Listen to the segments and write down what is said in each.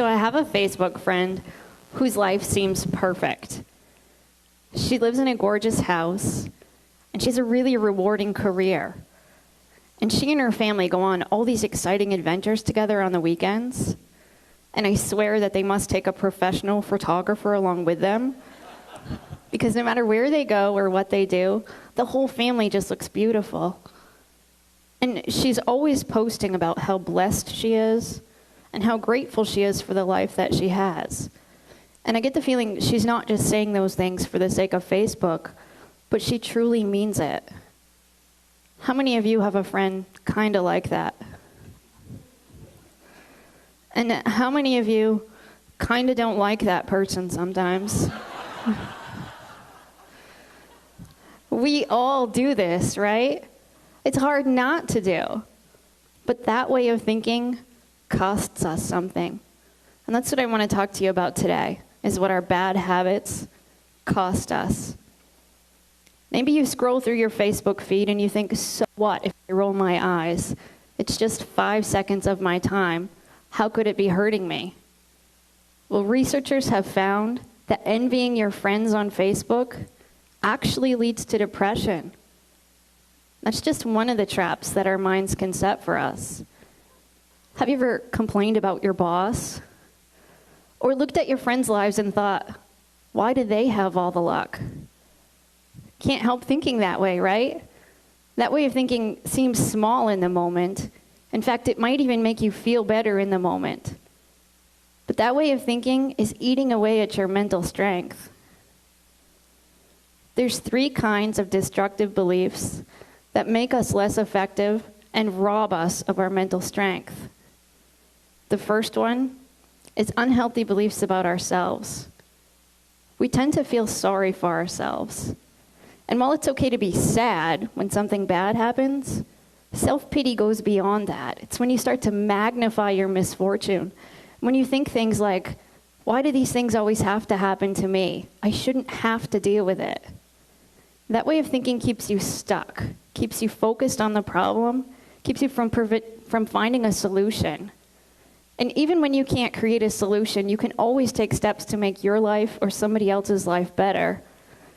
So I have a Facebook friend whose life seems perfect. She lives in a gorgeous house, and she has a really rewarding career. And she and her family go on all these exciting adventures together on the weekends. And I swear that they must take a professional photographer along with them, because no matter where they go or what they do, the whole family just looks beautiful. And she's always posting about how blessed she is and how grateful she is for the life that she has. And I get the feeling she's not just saying those things for the sake of Facebook, but she truly means it. How many of you have a friend kind of like that? And how many of you kind of don't like that person sometimes? We all do this, right? It's hard not to do. But that way of thinking costs us something. And that's what I want to talk to you about today, is what our bad habits cost us. Maybe you scroll through your Facebook feed and you think, so what if I roll my eyes? It's just 5 seconds of my time. How could it be hurting me? Well, researchers have found that envying your friends on Facebook actually leads to depression. That's just one of the traps that our minds can set for us. Have you ever complained about your boss? Or looked at your friends' lives and thought, why do they have all the luck? Can't help thinking that way, right? That way of thinking seems small in the moment. In fact, it might even make you feel better in the moment. But that way of thinking is eating away at your mental strength. There's 3 kinds of destructive beliefs that make us less effective and rob us of our mental strength. The first one is unhealthy beliefs about ourselves. We tend to feel sorry for ourselves. And while it's okay to be sad when something bad happens, self-pity goes beyond that. It's when you start to magnify your misfortune. When you think things like, why do these things always have to happen to me? I shouldn't have to deal with it. That way of thinking keeps you stuck, keeps you focused on the problem, keeps you from finding a solution. And even when you can't create a solution, you can always take steps to make your life or somebody else's life better.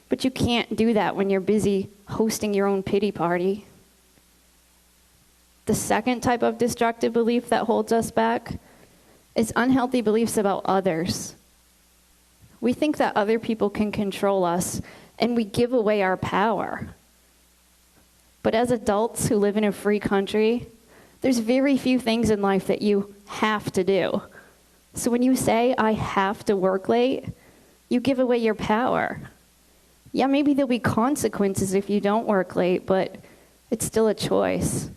But you can't do that when you're busy hosting your own pity party. The second type of destructive belief that holds us back is unhealthy beliefs about others. We think that other people can control us, and we give away our power. But as adults who live in a free country, there's very few things in life that you have to do. So when you say, I have to work late, you give away your power. Yeah, maybe there'll be consequences if you don't work late, but it's still a choice.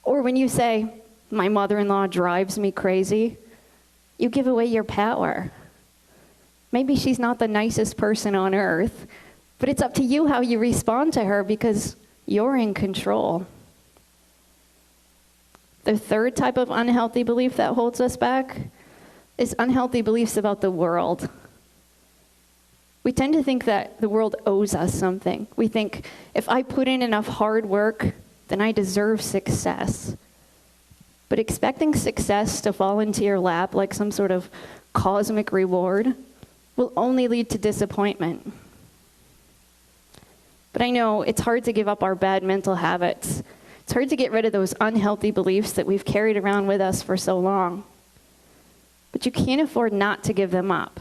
Or when you say, my mother-in-law drives me crazy, you give away your power. Maybe she's not the nicest person on earth, but it's up to you how you respond to her because you're in control. The third type of unhealthy belief that holds us back is unhealthy beliefs about the world. We tend to think that the world owes us something. We think, if I put in enough hard work, then I deserve success. But expecting success to fall into your lap like some sort of cosmic reward will only lead to disappointment. But I know it's hard to give up our bad mental habits. It's hard to get rid of those unhealthy beliefs that we've carried around with us for so long. But you can't afford not to give them up.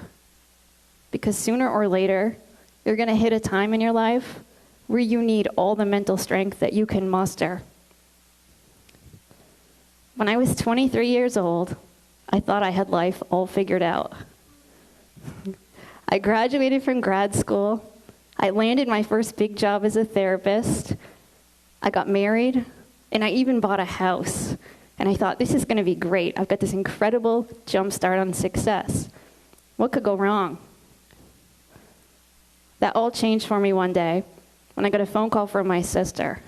Because sooner or later, you're going to hit a time in your life where you need all the mental strength that you can muster. When I was 23 years old, I thought I had life all figured out. I graduated from grad school. I landed my first big job as a therapist. I got married, and I even bought a house. And I thought, this is going to be great. I've got this incredible jump start on success. What could go wrong? That all changed for me one day when I got a phone call from my sister.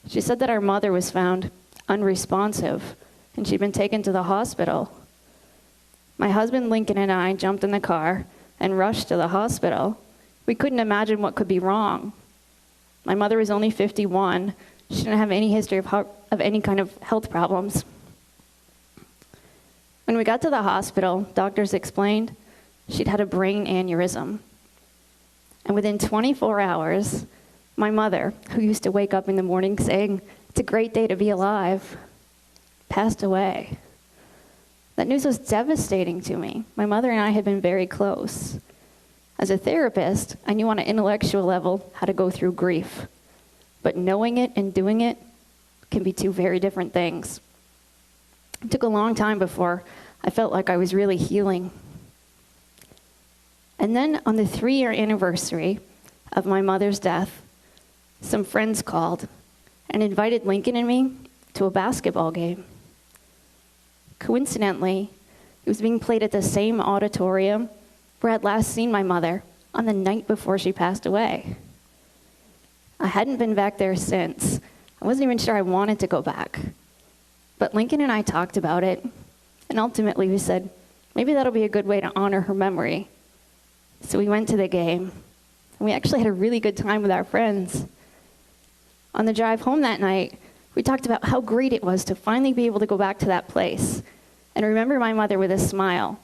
She said that our mother was found unresponsive, and she'd been taken to the hospital. My husband Lincoln and I jumped in the car and rushed to the hospital. We couldn't imagine what could be wrong. My mother was only 51. She didn't have any history of any kind of health problems. When we got to the hospital, doctors explained she'd had a brain aneurysm. And within 24 hours, my mother, who used to wake up in the morning saying, "It's a great day to be alive," passed away. That news was devastating to me. My mother and I had been very close. As a therapist, I knew on an intellectual level how to go through grief. But knowing it and doing it can be two very different things. It took a long time before I felt like I was really healing. And then on the 3-year anniversary of my mother's death, some friends called and invited Lincoln and me to a basketball game. Coincidentally, it was being played at the same auditorium where I'd last seen my mother on the night before she passed away. I hadn't been back there since. I wasn't even sure I wanted to go back. But Lincoln and I talked about it, and ultimately we said, maybe that'll be a good way to honor her memory. So we went to the game, and we actually had a really good time with our friends. On the drive home that night, we talked about how great it was to finally be able to go back to that place and remember my mother with a smile,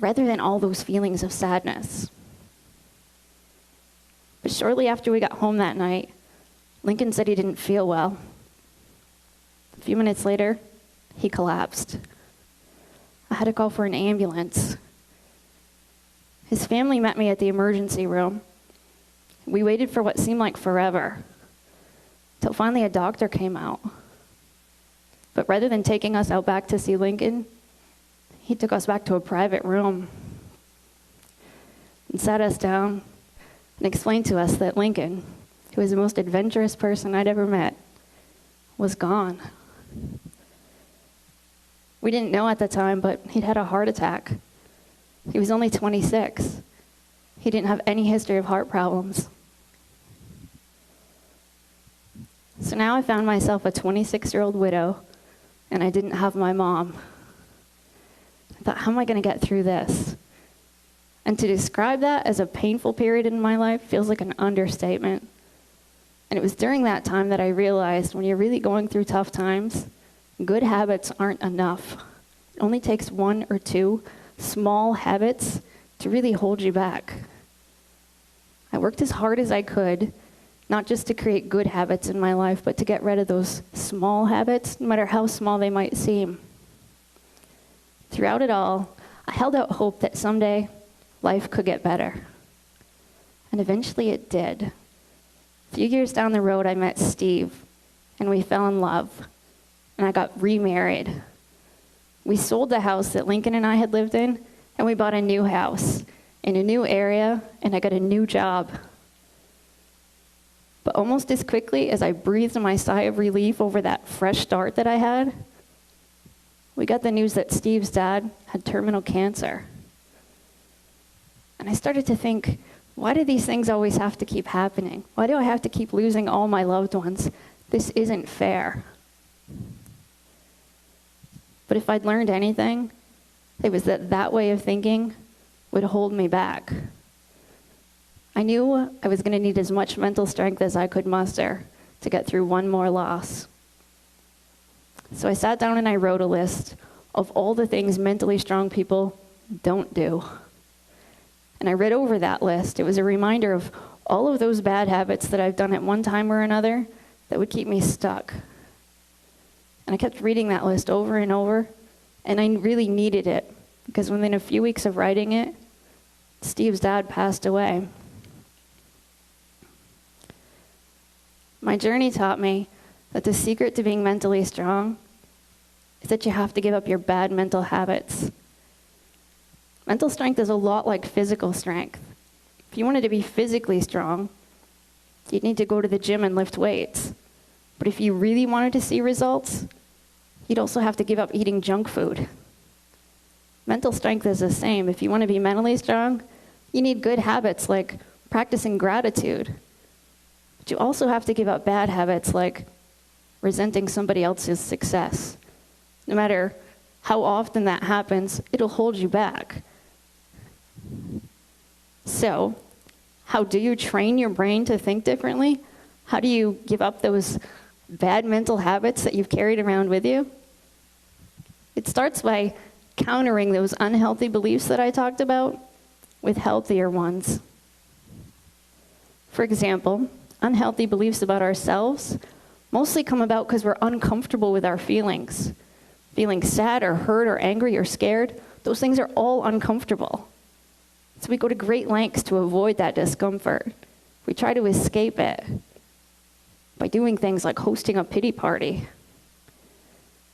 rather than all those feelings of sadness. But shortly after we got home that night, Lincoln said he didn't feel well. A few minutes later, he collapsed. I had to call for an ambulance. His family met me at the emergency room. We waited for what seemed like forever, till finally a doctor came out. But rather than taking us out back to see Lincoln, he took us back to a private room and sat us down and explained to us that Lincoln, who was the most adventurous person I'd ever met, was gone. We didn't know at the time, but he'd had a heart attack. He was only 26. He didn't have any history of heart problems. So now I found myself a 26-year-old widow, and I didn't have my mom. I thought, how am I going to get through this? And to describe that as a painful period in my life feels like an understatement. And it was during that time that I realized when you're really going through tough times, good habits aren't enough. It only takes 1 or 2 small habits to really hold you back. I worked as hard as I could, not just to create good habits in my life, but to get rid of those small habits, no matter how small they might seem. Throughout it all, I held out hope that someday life could get better. And eventually it did. A few years down the road, I met Steve, and we fell in love, and I got remarried. We sold the house that Lincoln and I had lived in, and we bought a new house in a new area, and I got a new job. But almost as quickly as I breathed my sigh of relief over that fresh start that I had, we got the news that Steve's dad had terminal cancer. And I started to think, why do these things always have to keep happening? Why do I have to keep losing all my loved ones? This isn't fair. But if I'd learned anything, it was that that way of thinking would hold me back. I knew I was going to need as much mental strength as I could muster to get through one more loss. So I sat down and I wrote a list of all the things mentally strong people don't do. And I read over that list. It was a reminder of all of those bad habits that I've done at one time or another that would keep me stuck. And I kept reading that list over and over, and I really needed it, because within a few weeks of writing it, Steve's dad passed away. My journey taught me that the secret to being mentally strong is that you have to give up your bad mental habits. Mental strength is a lot like physical strength. If you wanted to be physically strong, you'd need to go to the gym and lift weights. But if you really wanted to see results, you'd also have to give up eating junk food. Mental strength is the same. If you want to be mentally strong, you need good habits like practicing gratitude. But you also have to give up bad habits like resenting somebody else's success. No matter how often that happens, it'll hold you back. So, how do you train your brain to think differently? How do you give up those bad mental habits that you've carried around with you? It starts by countering those unhealthy beliefs that I talked about with healthier ones. For example, unhealthy beliefs about ourselves mostly come about because we're uncomfortable with our feelings. Feeling sad or hurt or angry or scared, those things are all uncomfortable. So we go to great lengths to avoid that discomfort. We try to escape it by doing things like hosting a pity party.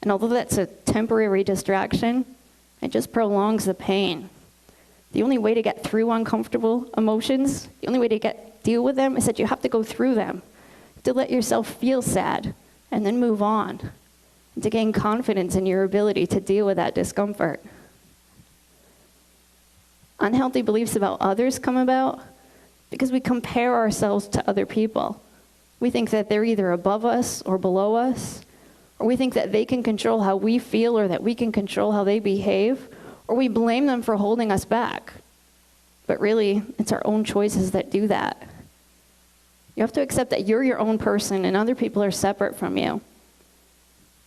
And although that's a temporary distraction, it just prolongs the pain. The only way to get through uncomfortable emotions, the only way to deal with them is that you have to go through them, to let yourself feel sad and then move on, and to gain confidence in your ability to deal with that discomfort. Unhealthy beliefs about others come about because we compare ourselves to other people. We think that they're either above us or below us, or we think that they can control how we feel or that we can control how they behave, or we blame them for holding us back. But really, it's our own choices that do that. You have to accept that you're your own person and other people are separate from you.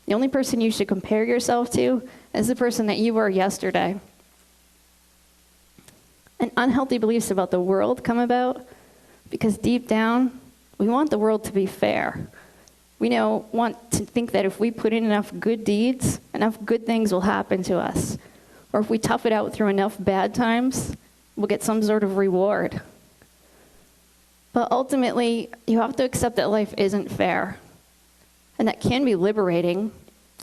The only person you should compare yourself to is the person that you were yesterday. And unhealthy beliefs about the world come about because deep down, we want the world to be fair. We want to think that if we put in enough good deeds, enough good things will happen to us. Or if we tough it out through enough bad times, we'll get some sort of reward. But ultimately, you have to accept that life isn't fair. And that can be liberating.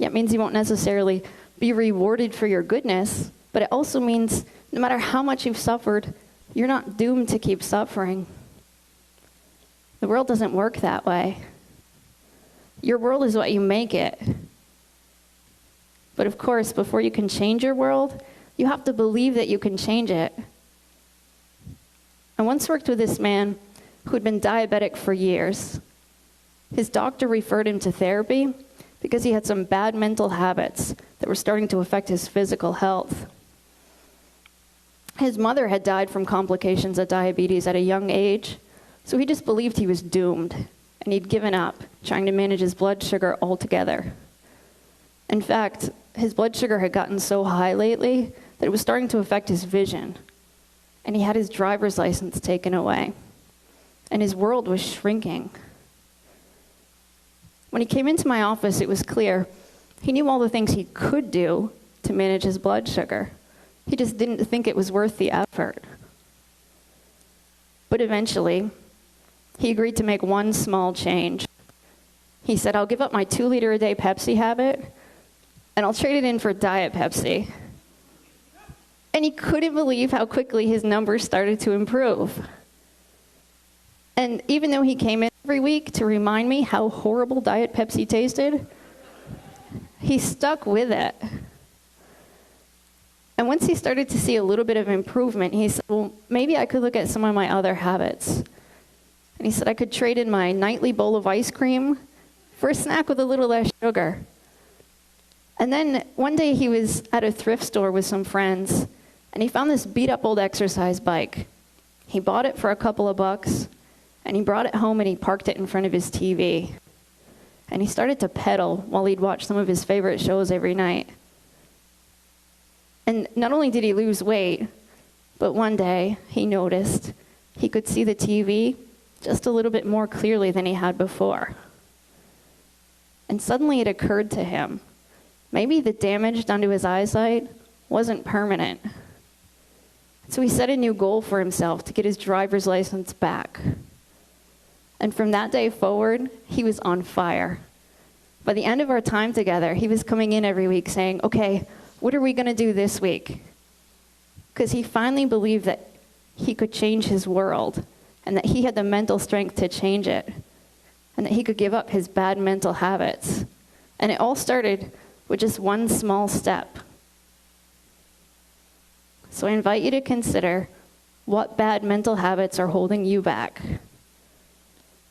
It means you won't necessarily be rewarded for your goodness, but it also means no matter how much you've suffered, you're not doomed to keep suffering. The world doesn't work that way. Your world is what you make it. But of course, before you can change your world, you have to believe that you can change it. I once worked with this man who had been diabetic for years. His doctor referred him to therapy because he had some bad mental habits that were starting to affect his physical health. His mother had died from complications of diabetes at a young age, so he just believed he was doomed, and he'd given up trying to manage his blood sugar altogether. In fact, his blood sugar had gotten so high lately that it was starting to affect his vision, and he had his driver's license taken away, and his world was shrinking. When he came into my office, it was clear he knew all the things he could do to manage his blood sugar. He just didn't think it was worth the effort. But eventually, he agreed to make one small change. He said, I'll give up my 2-liter-a-day Pepsi habit, and I'll trade it in for Diet Pepsi. And he couldn't believe how quickly his numbers started to improve. And even though he came in every week to remind me how horrible Diet Pepsi tasted, he stuck with it. And once he started to see a little bit of improvement, he said, well, maybe I could look at some of my other habits. And he said I could trade in my nightly bowl of ice cream for a snack with a little less sugar. And then one day he was at a thrift store with some friends, and he found this beat-up old exercise bike. He bought it for a couple of bucks, and he brought it home and he parked it in front of his TV. And he started to pedal while he'd watch some of his favorite shows every night. And not only did he lose weight, but one day he noticed he could see the TV just a little bit more clearly than he had before. And suddenly it occurred to him, maybe the damage done to his eyesight wasn't permanent. So he set a new goal for himself to get his driver's license back. And from that day forward, he was on fire. By the end of our time together, he was coming in every week saying, okay, what are we going to do this week? Because he finally believed that he could change his world and that he had the mental strength to change it and that he could give up his bad mental habits. And it all started with just one small step. So I invite you to consider what bad mental habits are holding you back.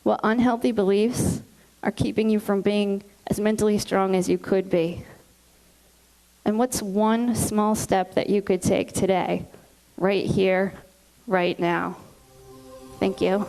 What unhealthy beliefs are keeping you from being as mentally strong as you could be? And what's one small step that you could take today, right here, right now? Thank you.